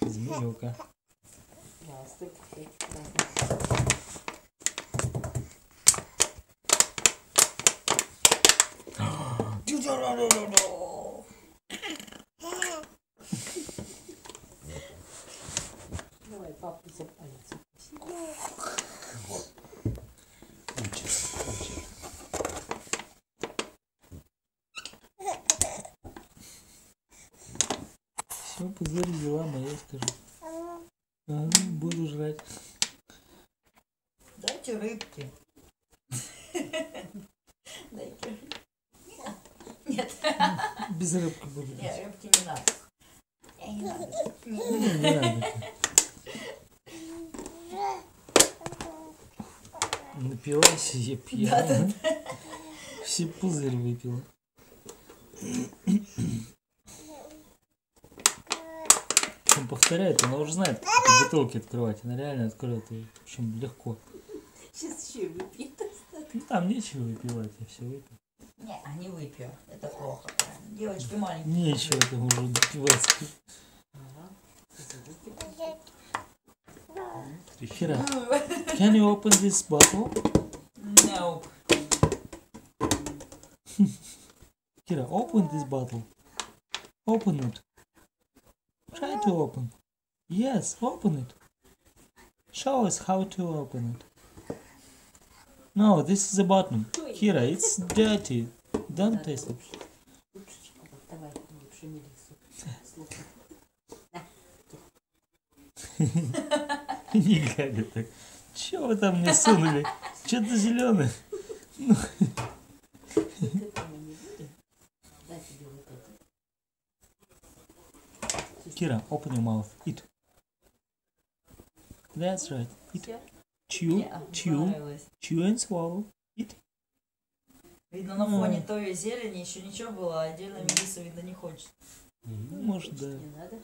Змеюка. Давай, папу за палец. Все, пузырь взяла, моя скажу. Ага, буду жрать. Дайте рыбки. Дайте. Нет. Без рыбки буду. Нет, рыбки не надо. Не надо. Не надо. Напилась, я пьяна. Все пузырь выпила. Он повторяет, она уже знает, как эти бутылки открывать. Она реально откроет ее. В общем, легко. Сейчас еще и выпьет. Ну, там нечего выпивать, я все выпил. Не, не выпью. Это плохо. Девочки маленькие. Нечего там уже допивать. Kira, can you open this bottle? No. Kira, open this bottle. Open it. Try to open. Yes, open it. Show us how to open it. No, this is the bottom. Kira, it's dirty. Don't taste it. Давай, лучше Мелиссу. Слушай. Не глядя так. Че вы там мне сунули? Че-то зеленое. Ну. Kira, open your mouth. Eat. That's right. Eat. Chew, chew, chew and swallow. Eat. Видно, на фоне той зелени еще ничего было, а отдельно Мелисса, видно, не хочет. Ну, может, да. Не надо.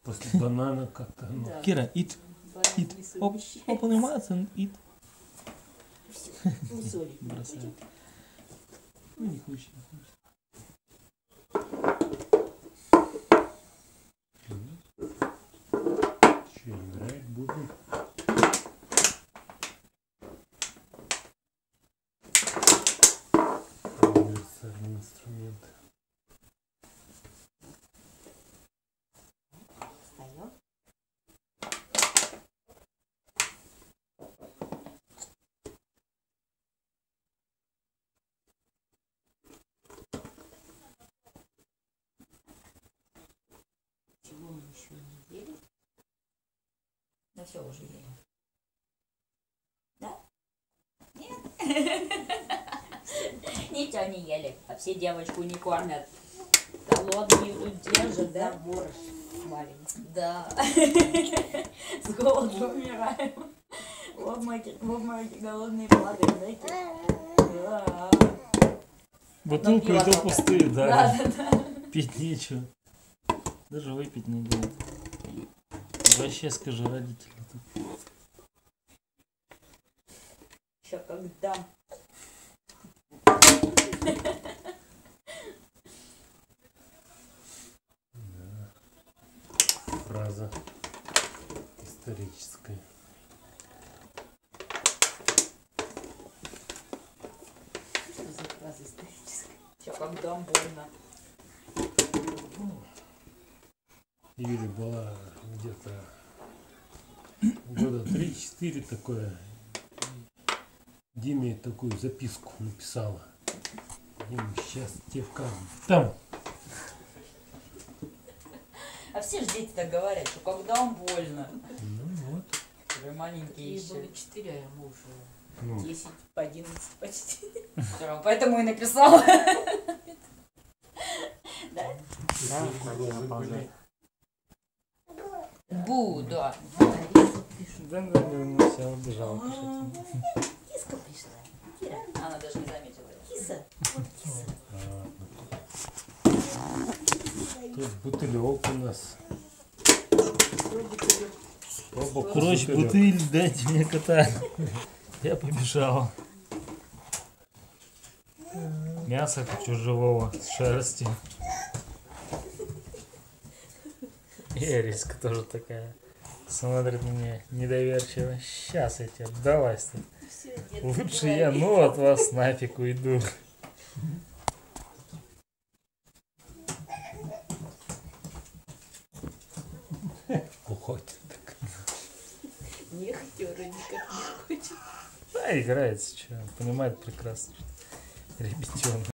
После банана как-то. Ну. Да. Kira, eat. Eat. Open your mouth and eat. Не солить. Бросай. Ну, не хочет, не хочет. Че, играть буду? Универсальный инструмент. Встаем. Чего мы еще не ели? Да все уже ели. Да? Нет? Ничего не ели, а все девочку не кормят. Голодные тут держат, Да, да? борщ варим. Да. С голоду умираем. В обмороке голодные падают, дайте. Да. Бутылку пиво и то только. пустые, да. Да, да, да. Пить нечего. Даже выпить не будет. Вообще, скажи, родители тут. Еще когда. Фраза историческая. Что за фраза историческая? Еще когда больно. Юля была где-то года 3-4 такое. Диме такую записку написала. Дим, сейчас тебе вкажу. Там. А все же дети так говорят, что когда он больно. Ну вот. Вы маленькие Ей еще. было 4, а ему уже Ну, 10 по 11 почти. Всё, поэтому и написала. Бу, да. Да, не все, убежал. Киска пришла. Кира, Она даже не заметила. киса. Вот киса. тут бутылек у нас. Оба Короче, бутылек. бутыль, дайте мне кота. Я побежал. Мясо хочу живого, с шерстью. И Эриска тоже такая. Смотрит на меня недоверчиво. Сейчас я тебе давай. Всё, дед, Лучше давай. я, ну, от вас нафиг уйду. Уходит. Не актера никак не хочет. Да, играется, что, понимает прекрасно, что ребятенок.